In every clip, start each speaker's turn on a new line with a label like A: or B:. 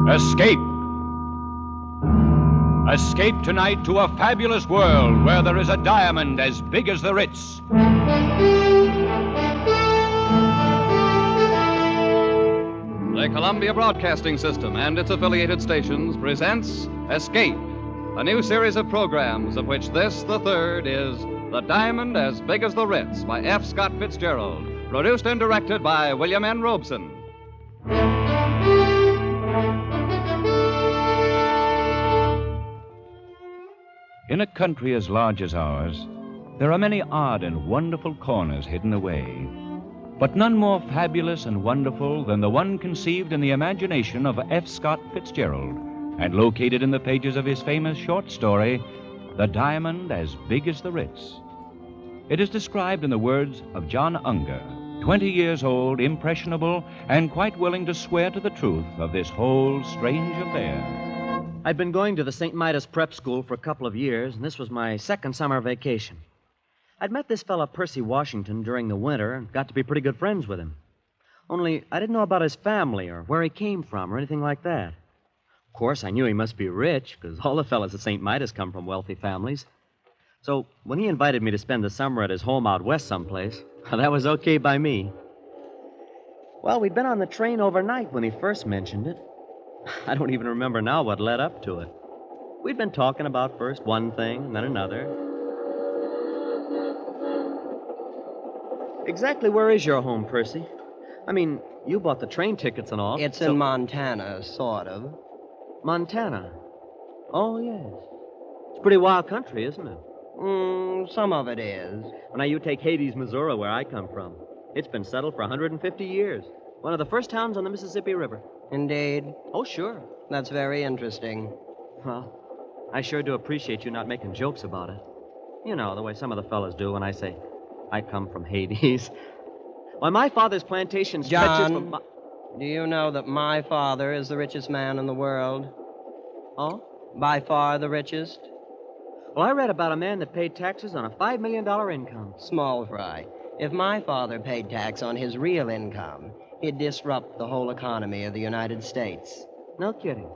A: Escape. Escape tonight to a fabulous world where there is a diamond as big as the Ritz.
B: The Columbia Broadcasting System and its affiliated stations presents Escape, a new series of programs of which this, the third, is The Diamond as Big as the Ritz by F. Scott Fitzgerald, produced and directed by William N. Robeson.
A: In a country as large as ours, there are many odd and wonderful corners hidden away, but none more fabulous and wonderful than the one conceived in the imagination of F. Scott Fitzgerald and located in the pages of his famous short story, The Diamond as Big as the Ritz. It is described in the words of John Unger, 20 years old, impressionable, and quite willing to swear to the truth of this whole strange affair.
C: I'd been going to the St. Midas Prep School for a couple of years, and this was my second summer vacation. I'd met this fellow Percy Washington during the winter and got to be pretty good friends with him. Only I didn't know about his family or where he came from or anything like that. Of course, I knew he must be rich, because all the fellas at St. Midas come from wealthy families. So when he invited me to spend the summer at his home out west someplace, that was okay by me. Well, we'd been on the train overnight when he first mentioned it. I don't even remember now what led up to it. We'd been talking about first one thing and then another. Exactly where is your home, Percy? I mean, you bought the train tickets and all.
D: It's in Montana, sort of.
C: Montana? Oh, yes. It's pretty wild country, isn't it?
D: Some of it is.
C: Well, now, you take Hades, Missouri, where I come from. It's been settled for 150 years. One of the first towns on the Mississippi River.
D: Indeed.
C: Oh, sure.
D: That's very interesting.
C: Well, I sure do appreciate you not making jokes about it. You know, the way some of the fellas do when I say, I come from Hades. Why, my father's plantation stretches from...
D: John, do you know that my father is the richest man in the world?
C: Oh?
D: By far the richest?
C: Well, I read about a man that paid taxes on a $5 million income.
D: Small fry. If my father paid tax on his real income, it'd disrupt the whole economy of the United States.
C: No kidding.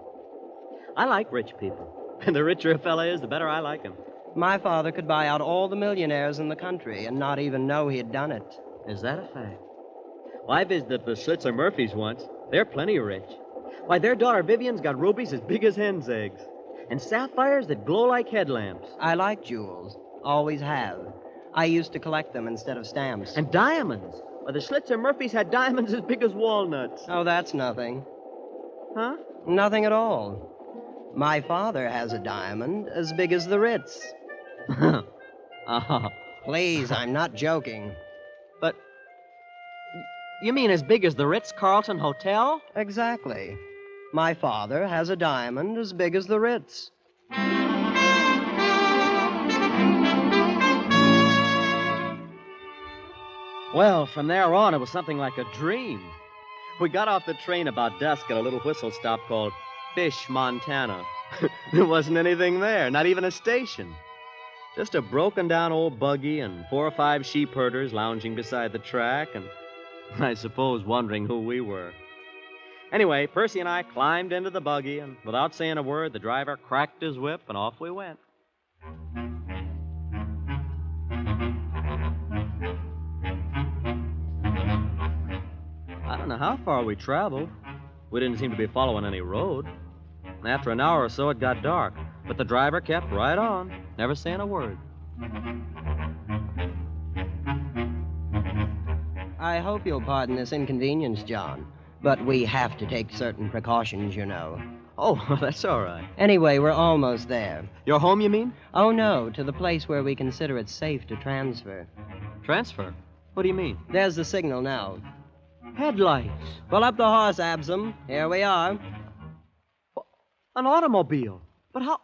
C: I like rich people. And the richer a fella is, the better I like him.
D: My father could buy out all the millionaires in the country and not even know he'd done it.
C: Is that a fact? Well, I visited the Schlitzer Murphys once. They're plenty rich. Why, their daughter Vivian's got rubies as big as hen's eggs. And sapphires that glow like headlamps.
D: I like jewels. Always have. I used to collect them instead of stamps.
C: And diamonds. Why, the Schlitzer Murphys had diamonds as big as walnuts.
D: Oh, that's nothing.
C: Huh?
D: Nothing at all. My father has a diamond as big as the Ritz. Please, I'm not joking.
C: But you mean as big as the Ritz-Carlton Hotel?
D: Exactly. My father has a diamond as big as the Ritz.
C: Well, from there on, it was something like a dream. We got off the train about dusk at a little whistle stop called Fish, Montana. There wasn't anything there, not even a station. Just a broken-down old buggy and 4 or 5 sheep herders lounging beside the track and, I suppose, wondering who we were. Anyway, Percy and I climbed into the buggy, and without saying a word, the driver cracked his whip, and off we went. I don't know how far we traveled. We didn't seem to be following any road. And after an hour or so, it got dark, but the driver kept right on, never saying a word.
D: I hope you'll pardon this inconvenience, John, but we have to take certain precautions, you know.
C: Oh, that's all right.
D: Anyway, we're almost there.
C: Your home, you mean?
D: Oh, no, to the place where we consider it safe to transfer.
C: Transfer? What do you mean?
D: There's the signal now.
C: Headlights.
D: Pull up the horse, Absam. Here we are.
C: An automobile. But how?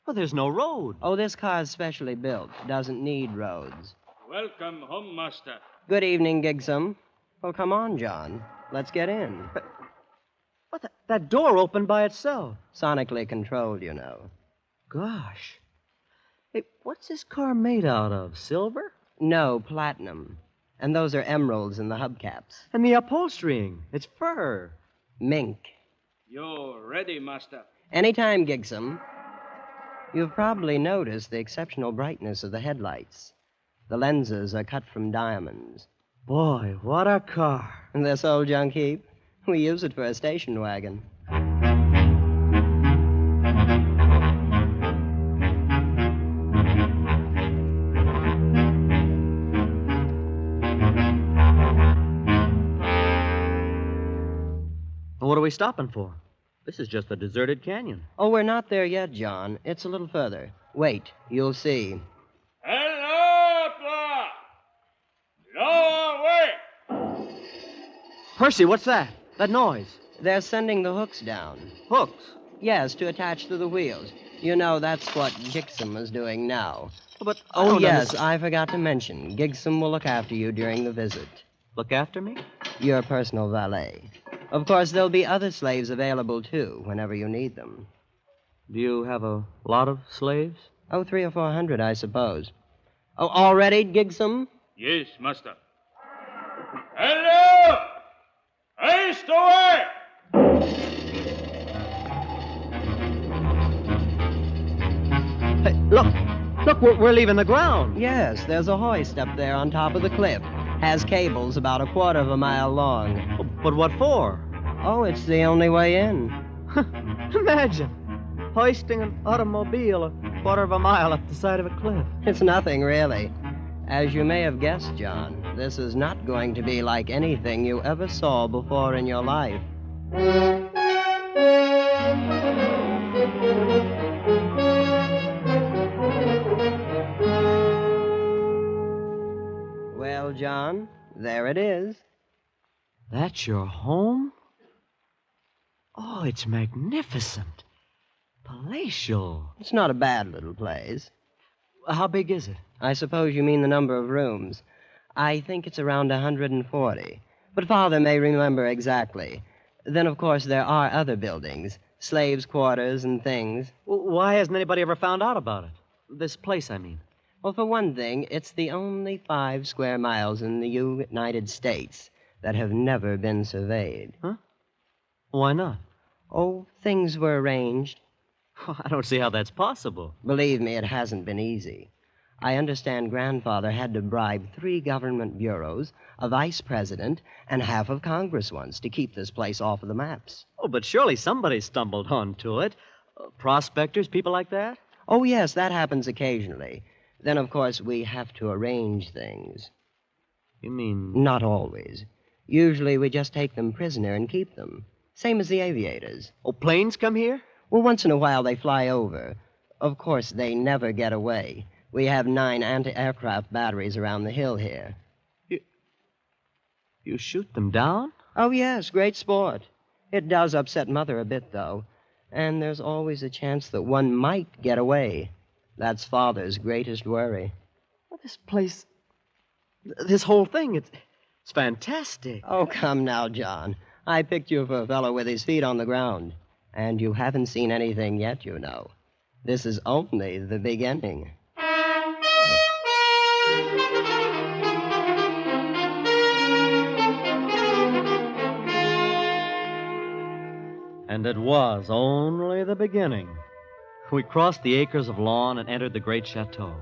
C: Well, there's no road.
D: Oh, this car's specially built. Doesn't need roads.
E: Welcome home, master.
D: Good evening, Gigsum. Well, come on, John. Let's get in.
C: What? That door opened by itself.
D: Sonically controlled, you know.
C: Gosh. Hey, what's this car made out of? Silver?
D: No, platinum. And those are emeralds in the hubcaps.
C: And the upholstering. It's fur.
D: Mink.
E: You're ready, master.
D: Anytime, Gigsum. You've probably noticed the exceptional brightness of the headlights. The lenses are cut from diamonds.
C: Boy, what a car.
D: And this old junk heap? We use it for a station wagon.
C: What are we stopping for? This is just a deserted canyon.
D: Oh, we're not there yet, John. It's a little further. Wait, you'll see.
E: Hello, Clark! Lower away!
C: Percy, what's that? That noise.
D: They're sending the hooks down.
C: Hooks.
D: Yes, to attach to the wheels. You know, that's what Gigsum is doing now.
C: But
D: Oh, yes, I forgot to mention. Gigsum will look after you during the visit.
C: Look after me?
D: Your personal valet. Of course, there'll be other slaves available, too, whenever you need them.
C: Do you have a lot of slaves?
D: Oh, 300 or 400, I suppose. Oh, all ready, Gigsum?
E: Yes, master. Hello! Haste away!
C: Hey, look! Look, we're leaving the ground.
D: Yes, there's a hoist up there on top of the cliff. Has cables about 1/4 of a mile long.
C: But what for?
D: Oh, it's the only way in.
C: Imagine hoisting an automobile 1/4 of a mile up the side of a cliff.
D: It's nothing, really. As you may have guessed, John, this is not going to be like anything you ever saw before in your life. Well, John, there it is.
C: That's your home? Oh, it's magnificent. Palatial.
D: It's not a bad little place.
C: How big is it?
D: I suppose you mean the number of rooms. I think it's around 140. But Father may remember exactly. Then, of course, there are other buildings. Slaves' quarters and things.
C: Why hasn't anybody ever found out about it? This place, I mean.
D: Well, for one thing, it's the only 5 square miles in the United States that have never been surveyed.
C: Huh? Why not?
D: Oh, things were arranged.
C: I don't see how that's possible.
D: Believe me, it hasn't been easy. I understand Grandfather had to bribe 3 government bureaus, a vice president, and half of Congress once to keep this place off of the maps.
C: Oh, but surely somebody stumbled onto it. Prospectors, people like that?
D: Oh, yes, that happens occasionally. Then, of course, we have to arrange things.
C: You mean...
D: Not always. Usually we just take them prisoner and keep them. Same as the aviators.
C: Oh, planes come here?
D: Well, once in a while they fly over. Of course, they never get away. We have 9 anti-aircraft batteries around the hill here.
C: You shoot them down?
D: Oh, yes, great sport. It does upset Mother a bit, though. And there's always a chance that one might get away. That's Father's greatest worry.
C: Well, this place... This whole thing, it's fantastic.
D: Oh, come now, John. I picked you for a fellow with his feet on the ground. And you haven't seen anything yet, you know. This is only the beginning.
C: And it was only the beginning. We crossed the acres of lawn and entered the great chateau.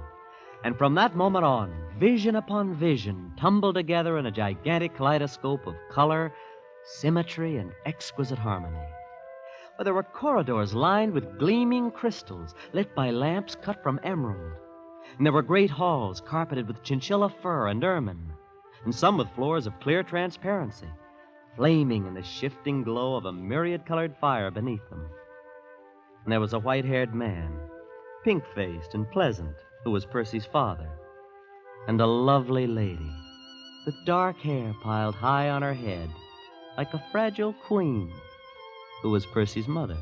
C: And from that moment on, vision upon vision tumbled together in a gigantic kaleidoscope of color, symmetry, and exquisite harmony. Where there were corridors lined with gleaming crystals, lit by lamps cut from emerald. And there were great halls carpeted with chinchilla fur and ermine, and some with floors of clear transparency, flaming in the shifting glow of a myriad-colored fire beneath them. And there was a white-haired man, pink-faced and pleasant, who was Percy's father, and a lovely lady with dark hair piled high on her head like a fragile queen, who was Percy's mother.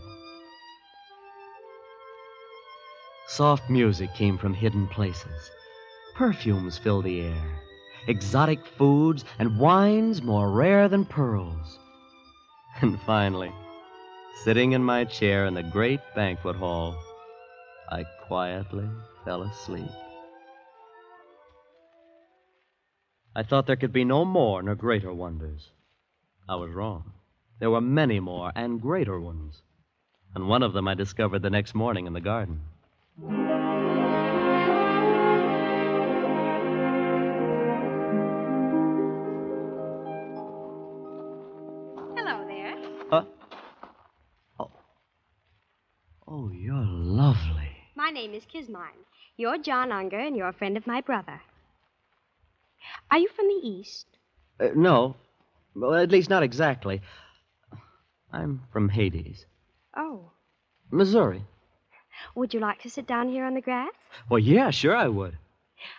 C: Soft music came from hidden places. Perfumes filled the air, exotic foods and wines more rare than pearls. And finally, sitting in my chair in the great banquet hall, I quietly fell asleep. I thought there could be no more nor greater wonders. I was wrong. There were many more and greater ones. And one of them I discovered the next morning in the garden.
F: Hello there.
C: Huh? Oh, you're lovely.
F: My name is Kismine. You're John Unger, and you're a friend of my brother. Are you from the East?
C: No. Well, at least not exactly. I'm from Hades.
F: Oh.
C: Missouri.
F: Would you like to sit down here on the grass?
C: Well, yeah, sure I would.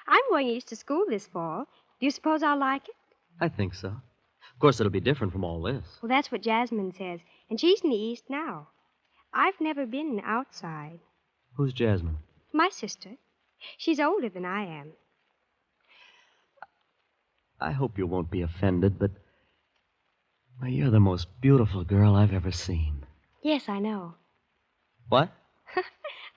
F: I'm going east to school this fall. Do you suppose I'll like it?
C: I think so. Of course, it'll be different from all this.
F: Well, that's what Jasmine says, and she's in the East now. I've never been outside.
C: Who's Jasmine?
F: My sister. She's older than I am.
C: I hope you won't be offended, but well, you're the most beautiful girl I've ever seen.
F: Yes, I know.
C: What?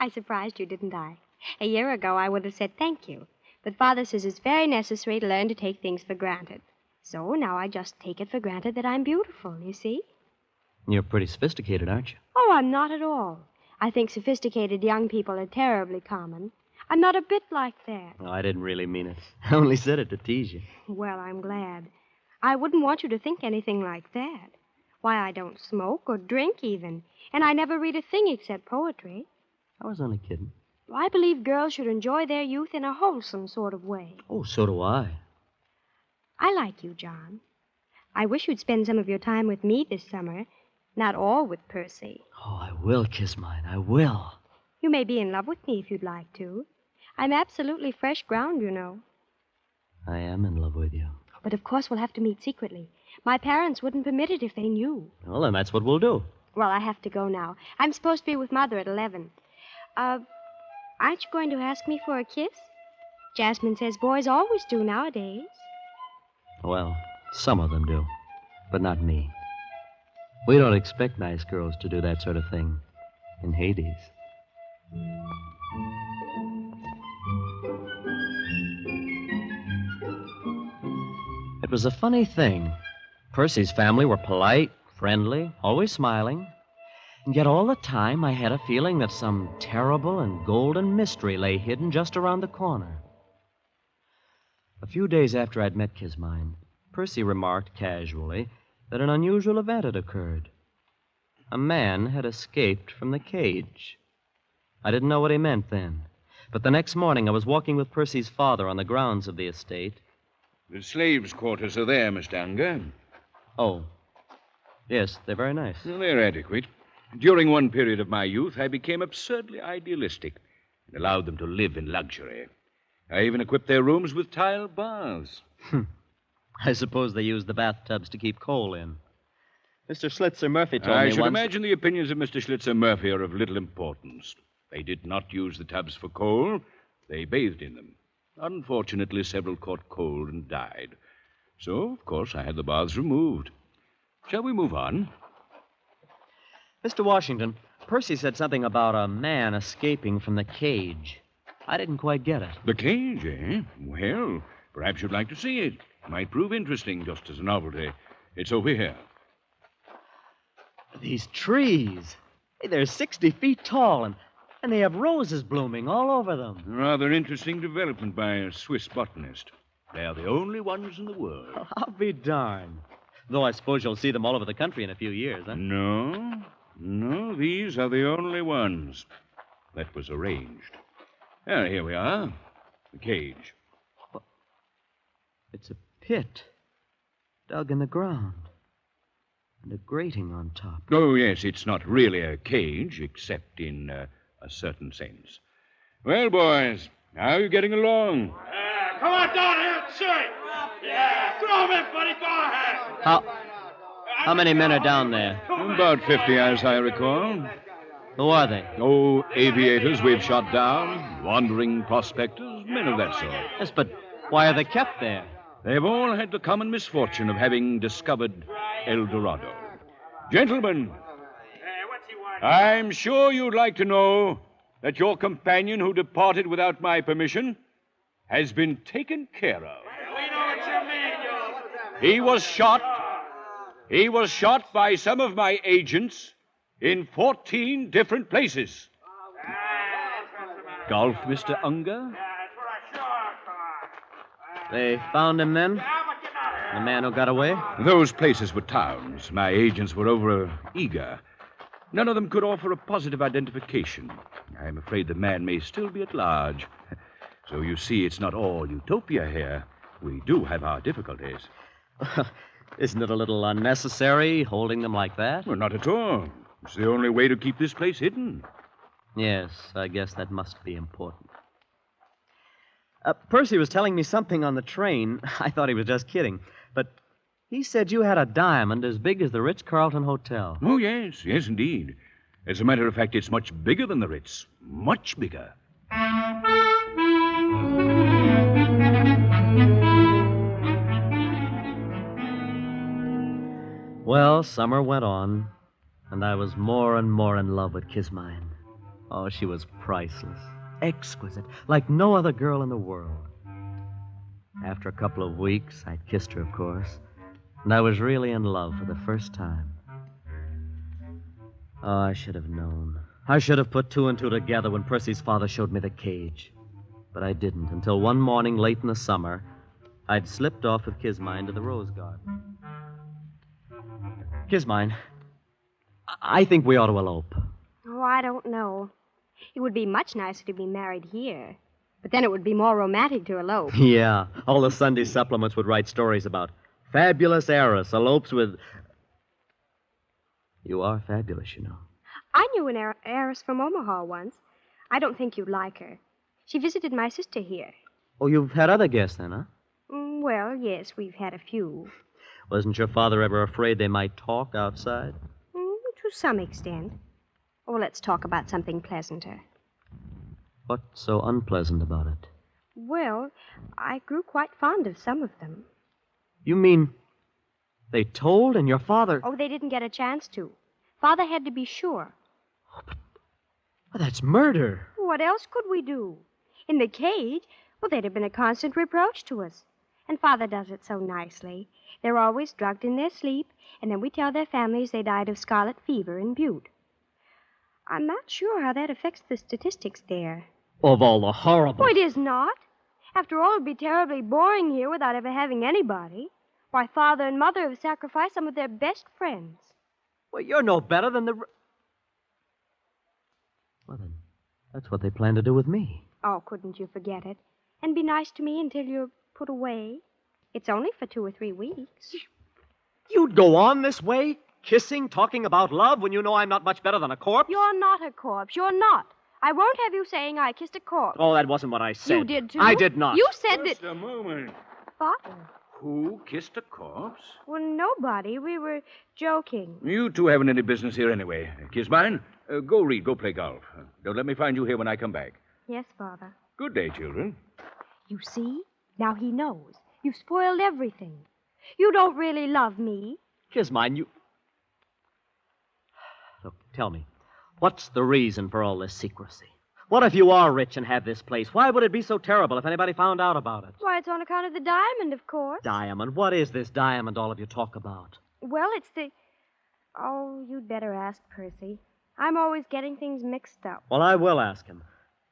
F: I surprised you, didn't I? A year ago, I would have said thank you. But Father says it's very necessary to learn to take things for granted. So now I just take it for granted that I'm beautiful, you see?
C: You're pretty sophisticated, aren't you?
F: Oh, I'm not at all. I think sophisticated young people are terribly common. I'm not a bit like that.
C: No, I didn't really mean it. I only said it to tease you.
F: Well, I'm glad. I wouldn't want you to think anything like that. Why, I don't smoke or drink even. And I never read a thing except poetry.
C: I was only kidding.
F: I believe girls should enjoy their youth in a wholesome sort of way.
C: Oh, so do I.
F: I like you, John. I wish you'd spend some of your time with me this summer, not all with Percy.
C: Oh, I will, Kismine. I will.
F: You may be in love with me if you'd like to. I'm absolutely fresh ground, you know.
C: I am in love with you.
F: But of course we'll have to meet secretly. My parents wouldn't permit it if they knew.
C: Well, then that's what we'll do.
F: Well, I have to go now. I'm supposed to be with Mother at 11. Aren't you going to ask me for a kiss? Jasmine says boys always do nowadays.
C: Well, some of them do, but not me. We don't expect nice girls to do that sort of thing in Hades. It was a funny thing. Percy's family were polite, friendly, always smiling. And yet all the time I had a feeling that some terrible and golden mystery lay hidden just around the corner. A few days after I'd met Kismine, Percy remarked casually that an unusual event had occurred. A man had escaped from the cage. I didn't know what he meant then. But the next morning I was walking with Percy's father on the grounds of the estate.
G: The slaves' quarters are there, Mr. Unger.
C: Oh, yes, they're very nice.
G: Well, they're adequate. During one period of my youth, I became absurdly idealistic and allowed them to live in luxury. I even equipped their rooms with tile baths.
C: I suppose they use the bathtubs to keep coal in. Mr. Schlitzer Murphy told me
G: I should
C: once...
G: imagine the opinions of Mr. Schlitzer Murphy are of little importance. They did not use the tubs for coal. They bathed in them. Unfortunately, several caught cold and died. So, of course, I had the baths removed. Shall we move on?
C: Mr. Washington, Percy said something about a man escaping from the cage. I didn't quite get it.
G: The cage, eh? Well, perhaps you'd like to see it. It might prove interesting just as a novelty. It's over here.
C: These trees. Hey, they're 60 feet tall, and they have roses blooming all over them.
G: Rather interesting development by a Swiss botanist. They are the only ones in the world.
C: I'll be darned. Though I suppose you'll see them all over the country in a few years, huh?
G: No, these are the only ones. That was arranged. Here we are. The cage.
C: It's a pit dug in the ground. And a grating on top.
G: Oh, yes, it's not really a cage, except in a certain sense. Well, boys, how are you getting along?
E: Come on down here and see. Yeah, throw him in, buddy. Go ahead.
C: How many men are down there?
G: About 50, as I recall.
C: Who are they?
G: Oh, aviators we've shot down, wandering prospectors, men of that sort.
C: Yes, but why are they kept there?
G: They've all had the common misfortune of having discovered El Dorado. Gentlemen,
E: What's he want?
G: I'm sure you'd like to know that your companion who departed without my permission has been taken care of.
E: We know what you mean, you.
G: He was shot He was shot by some of my agents in 14 different places.
A: Golf, Mr. Unger?
C: They found him then? The man who got away?
G: Those places were towns. My agents were over eager. None of them could offer a positive identification. I'm afraid the man may still be at large. So you see, it's not all utopia here. We do have our difficulties.
C: Isn't it a little unnecessary holding them like that?
G: Well, not at all. It's the only way to keep this place hidden.
C: Yes, I guess that must be important. Percy was telling me something on the train. I thought he was just kidding. But he said you had a diamond as big as the Ritz-Carlton Hotel.
G: Oh, yes, indeed. As a matter of fact, it's much bigger than the Ritz. Much bigger.
C: Well, summer went on, and I was more and more in love with Kismine. Oh, she was priceless, exquisite, like no other girl in the world. After a couple of weeks, I'd kissed her, of course, and I was really in love for the first time. Oh, I should have known. I should have put two and two together when Percy's father showed me the cage. But I didn't until one morning late in the summer, I'd slipped off with Kismine to the rose garden. Kismine, I think we ought to elope.
F: Oh, I don't know. It would be much nicer to be married here. But then it would be more romantic to elope.
C: Yeah, all the Sunday supplements would write stories about fabulous heiress elopes with... You are fabulous, you know.
F: I knew an heiress from Omaha once. I don't think you'd like her. She visited my sister here.
C: Oh, you've had other guests then, huh?
F: Well, yes, we've had a few.
C: Wasn't your father ever afraid they might talk outside?
F: To some extent. Oh, let's talk about something pleasanter.
C: What's so unpleasant about it?
F: Well, I grew quite fond of some of them.
C: You mean they told and your father...
F: Oh, they didn't get a chance to. Father had to be sure.
C: Oh, but that's murder.
F: What else could we do? In the cage, well, they'd have been a constant reproach to us. And Father does it so nicely. They're always drugged in their sleep, and then we tell their families they died of scarlet fever in Butte. I'm not sure how that affects the statistics there.
C: Of all the horrible...
F: Oh, it is not. After all, it'd be terribly boring here without ever having anybody. Why, Father and Mother have sacrificed some of their best friends.
C: Well, you're no better than the... Well, then, that's what they plan to do with me.
F: Oh, couldn't you forget it? And be nice to me until you're put away. It's only for 2 or 3 weeks.
C: You'd go on this way, kissing, talking about love, when you know I'm not much better than a corpse?
F: You're not a corpse. You're not. I won't have you saying I kissed a corpse.
C: Oh, that wasn't what I said.
F: You did, too.
C: I did not.
F: You said
G: Just
F: that...
G: a moment.
F: Father.
G: Who kissed a corpse?
F: Well, nobody. We were joking.
G: You two haven't any business here anyway. Kismine, go read, go play golf. Don't let me find you here when I come back.
F: Yes, Father.
G: Good day, children.
F: You see? Now he knows. You've spoiled everything. You don't really love me.
C: Kismine, you... Look, tell me, what's the reason for all this secrecy? What if you are rich and have this place? Why would it be so terrible if anybody found out about it?
F: Why, it's on account of the diamond, of course.
C: Diamond? What is this diamond all of you talk about?
F: Well, it's the... Oh, you'd better ask Percy. I'm always getting things mixed up.
C: Well, I will ask him.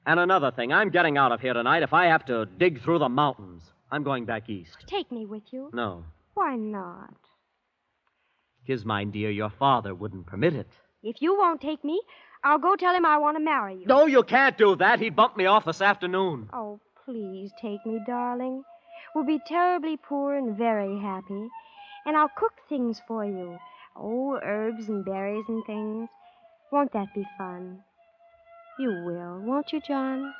C: And another thing, I'm getting out of here tonight if I have to dig through the mountains. I'm going back east.
F: Take me with you.
C: No.
F: Why not?
C: Kismine, dear, your father wouldn't permit it.
F: If you won't take me, I'll go tell him I want to marry you.
C: No, you can't do that. He'd bump me off this afternoon.
F: Oh, please take me, darling. We'll be terribly poor and very happy. And I'll cook things for you. Oh, herbs and berries and things. Won't that be fun? You will, won't you, John?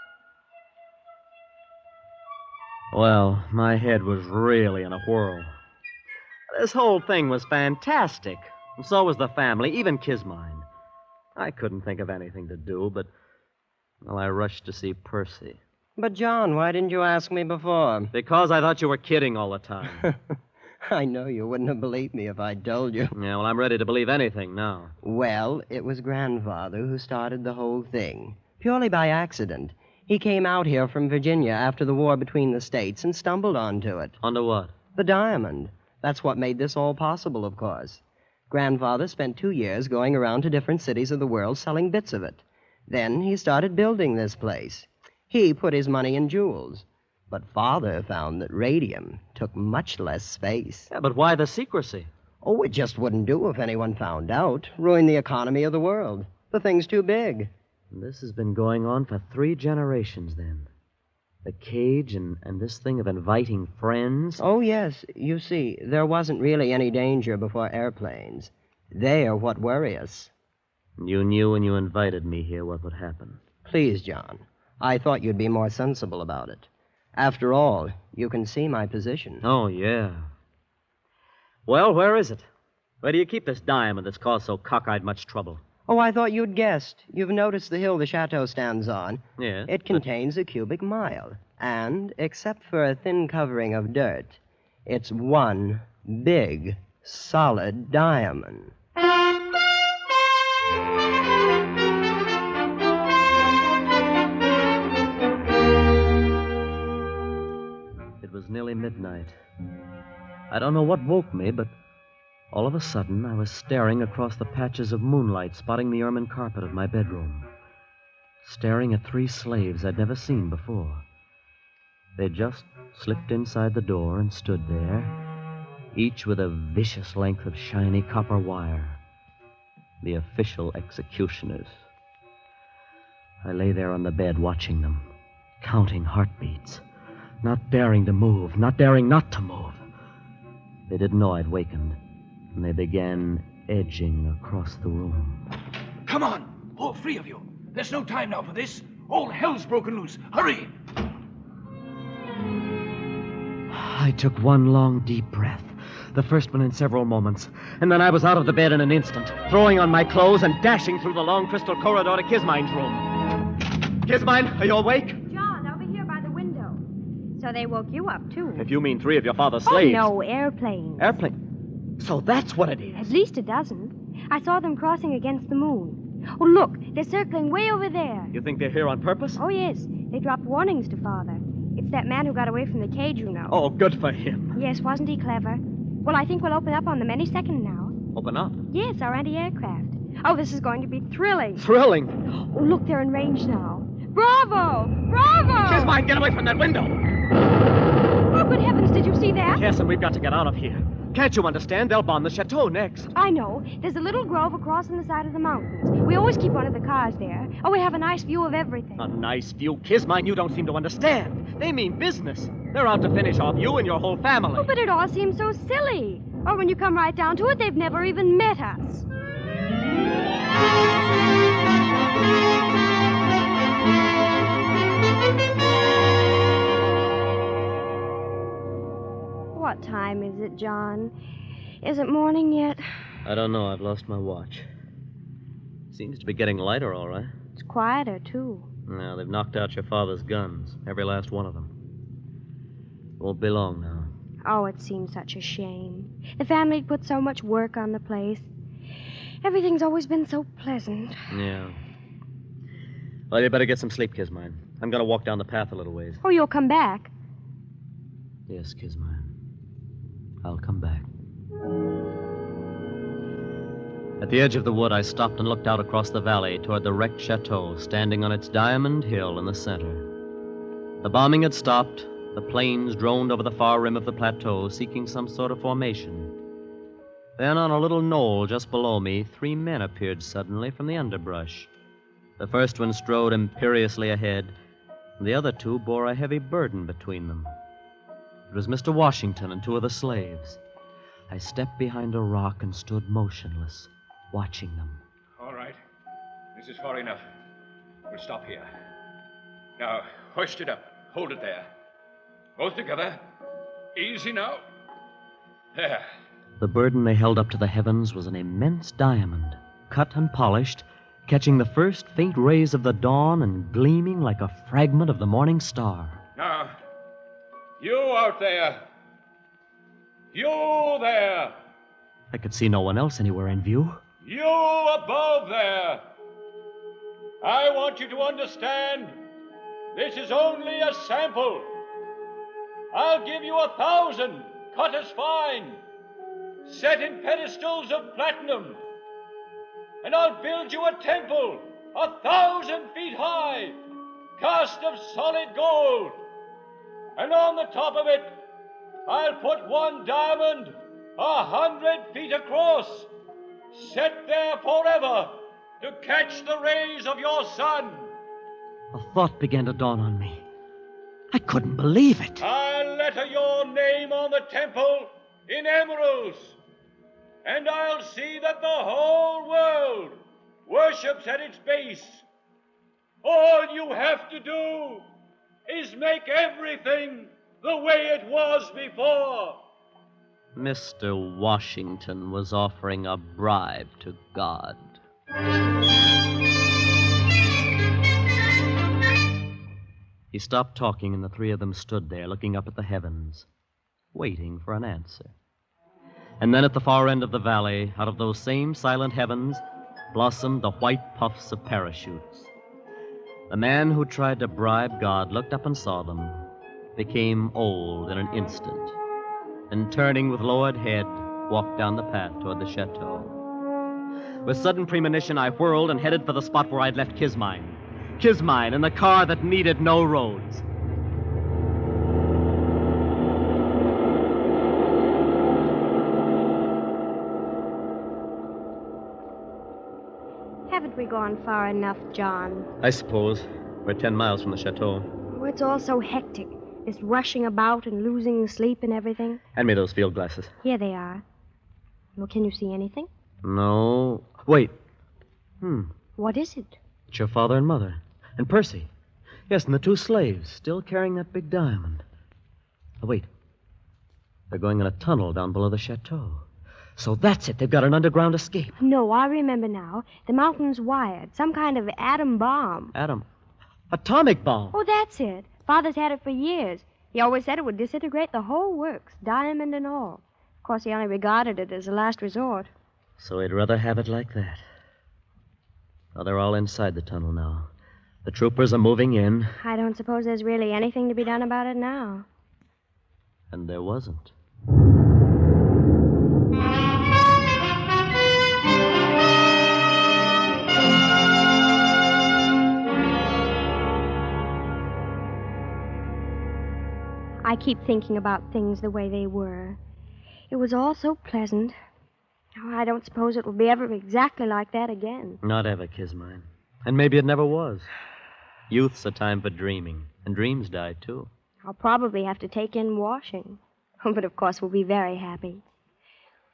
C: Well, my head was really in a whirl. This whole thing was fantastic. And so was the family, even Kismine. I couldn't think of anything to do, but... Well, I rushed to see Percy.
D: But, John, why didn't you ask me before?
C: Because I thought you were kidding all the time.
D: I know you wouldn't have believed me if I'd told you.
C: Yeah, well, I'm ready to believe anything now.
D: Well, it was Grandfather who started the whole thing. Purely by accident. He came out here from Virginia after the war between the states and stumbled onto it.
C: Onto what?
D: The diamond. That's what made this all possible, of course. Grandfather spent 2 years going around to different cities of the world selling bits of it. Then he started building this place. He put his money in jewels. But Father found that radium took much less space.
C: Yeah, but why the secrecy?
D: Oh, it just wouldn't do if anyone found out. Ruin the economy of the world. The thing's too big.
C: This has been going on for 3 generations, then. The cage and this thing of inviting friends.
D: Oh, yes. You see, there wasn't really any danger before airplanes. They are what worry us.
C: You knew when you invited me here what would happen.
D: Please, John. I thought you'd be more sensible about it. After all, you can see my position.
C: Oh, yeah. Well, where is it? Where do you keep this diamond that's caused so cockeyed much trouble?
D: Oh, I thought you'd guessed. You've noticed the hill the chateau stands on.
C: Yes.
D: It contains a cubic mile. And, except for a thin covering of dirt, it's one big, solid diamond.
C: It was nearly midnight. I don't know what woke me, but all of a sudden I was staring across the patches of moonlight spotting the ermine carpet of my bedroom. Staring at 3 slaves I'd never seen before. They just slipped inside the door and stood there, each with a vicious length of shiny copper wire. The official executioners. I lay there on the bed watching them, counting heartbeats, not daring to move, not daring not to move. They didn't know I'd wakened, and they began edging across the room.
E: Come on, all 3 of you. There's no time now for this. All hell's broken loose. Hurry!
C: I took one long, deep breath, the first one in several moments, and then I was out of the bed in an instant, throwing on my clothes and dashing through the long crystal corridor to Kismine's room. Kismine, are you awake?
F: John, over here by the window. So they woke you up, too.
C: If you mean 3 of your father's slaves.
F: Oh, no, airplanes.
C: Airplane? So that's what it is.
F: At least a dozen. I saw them crossing against the moon. Oh, look, they're circling way over there.
C: You think they're here on purpose?
F: Oh, yes. They dropped warnings to Father. It's that man who got away from the cage, you know.
C: Oh, good for him.
F: Yes, wasn't he clever? Well, I think we'll open up on them any second now.
C: Open up?
F: Yes, our anti-aircraft. Oh, this is going to be thrilling.
C: Thrilling.
F: Oh, look, they're in range now. Bravo! Bravo!
C: Kismine, get away from that window.
F: Oh, good heavens, did you see that?
C: Yes, and we've got to get out of here. Can't you understand? They'll bomb the chateau next.
F: I know. There's a little grove across on the side of the mountains. We always keep one of the cars there. Oh, we have a nice view of everything.
C: A nice view. Kismine, you don't seem to understand. They mean business. They're out to finish off you and your whole family.
F: Oh, but it all seems so silly. Oh, when you come right down to it, they've never even met us. What time is it, John? Is it morning yet?
C: I don't know. I've lost my watch. Seems to be getting lighter, all right.
F: It's quieter, too.
C: Now, they've knocked out your father's guns. Every last one of them. Won't be long now.
F: Oh, it seems such a shame. The family'd put so much work on the place. Everything's always been so pleasant.
C: Yeah. Well, you better get some sleep, Kismine. I'm going to walk down the path a little ways.
F: Oh, you'll come back.
C: Yes, Kismine. I'll come back. At the edge of the wood, I stopped and looked out across the valley toward the wrecked chateau standing on its diamond hill in the center. The bombing had stopped. The planes droned over the far rim of the plateau, seeking some sort of formation. Then, on a little knoll just below me, 3 men appeared suddenly from the underbrush. The first one strode imperiously ahead, and the other 2 bore a heavy burden between them. It was Mr. Washington and 2 of the slaves. I stepped behind a rock and stood motionless, watching them.
G: All right. This is far enough. We'll stop here. Now, hoist it up. Hold it there. Both together. Easy now. There.
C: The burden they held up to the heavens was an immense diamond, cut and polished, catching the first faint rays of the dawn and gleaming like a fragment of the morning star.
G: Now, you out there. You there.
C: I could see no one else anywhere in view.
G: You above there. I want you to understand this is only a sample. I'll give you 1,000, cut as fine.
H: set in pedestals of platinum. And I'll build you a temple 1,000 feet high, cast of solid gold. And on the top of it, I'll put one diamond 100 feet across, set there forever to catch the rays of your sun.
C: A thought began to dawn on me. I couldn't believe it.
H: I'll letter your name on the temple in emeralds, and I'll see that the whole world worships at its base. All you have to do is make everything the way it was before.
C: Mr. Washington was offering a bribe to God. He stopped talking, and the three of them stood there, looking up at the heavens, waiting for an answer. And then at the far end of the valley, out of those same silent heavens, blossomed the white puffs of parachutes. The man who tried to bribe God looked up and saw them, became old in an instant, and turning with lowered head, walked down the path toward the chateau. With sudden premonition, I whirled and headed for the spot where I'd left Kismine. Kismine in the car that needed no roads.
F: Haven't we gone far enough, John?
C: I suppose. We're 10 miles from the chateau.
F: Oh, it's all so hectic. This rushing about and losing sleep and everything.
C: Hand me those field glasses.
F: Here they are. Well, can you see anything?
C: No. Wait.
F: What is it?
C: It's your father and mother. And Percy. Yes, and the two slaves, still carrying that big diamond. Oh, wait. They're going in a tunnel down below the chateau. So that's it. They've got an underground escape.
F: No, I remember now. The mountain's wired. Some kind of atom bomb.
C: Atomic bomb.
F: Oh, that's it. Father's had it for years. He always said it would disintegrate the whole works, diamond and all. Of course, he only regarded it as a last resort.
C: So he'd rather have it like that. Well, they're all inside the tunnel now. The troopers are moving in.
F: I don't suppose there's really anything to be done about it now.
C: And there wasn't.
F: I keep thinking about things the way they were. It was all so pleasant. Oh, I don't suppose it will be ever exactly like that again.
C: Not ever, Kismine. And maybe it never was. Youth's a time for dreaming, and dreams die, too.
F: I'll probably have to take in washing. But, of course, we'll be very happy.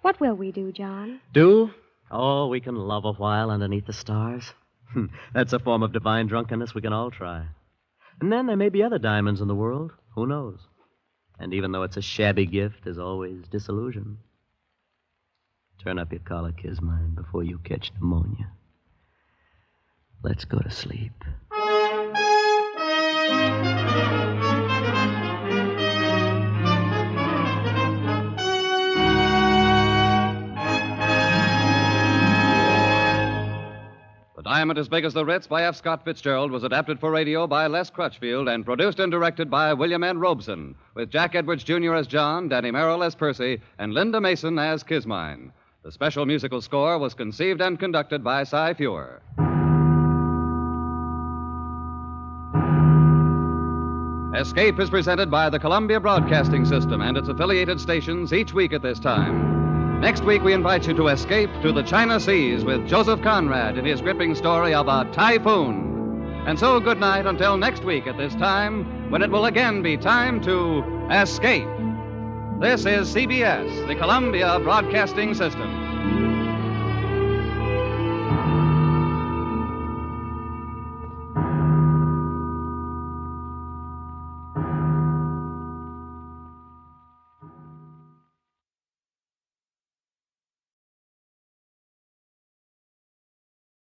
F: What will we do, John?
C: Do? Oh, we can love a while underneath the stars. That's a form of divine drunkenness we can all try. And then there may be other diamonds in the world. Who knows? And even though it's a shabby gift, there's always disillusion. Turn up your collar, Kismine, before you catch pneumonia. Let's go to sleep.
B: The Diamond as Big as the Ritz by F. Scott Fitzgerald was adapted for radio by Les Crutchfield and produced and directed by William N. Robeson, with Jack Edwards Jr. as John, Danny Merrill as Percy, and Linda Mason as Kismine. The special musical score was conceived and conducted by Cy Feuer. Escape is presented by the Columbia Broadcasting System and its affiliated stations each week at this time. Next week, we invite you to escape to the China Seas with Joseph Conrad in his gripping story of a typhoon. And so, good night until next week at this time, when it will again be time to escape. This is CBS, the Columbia Broadcasting System.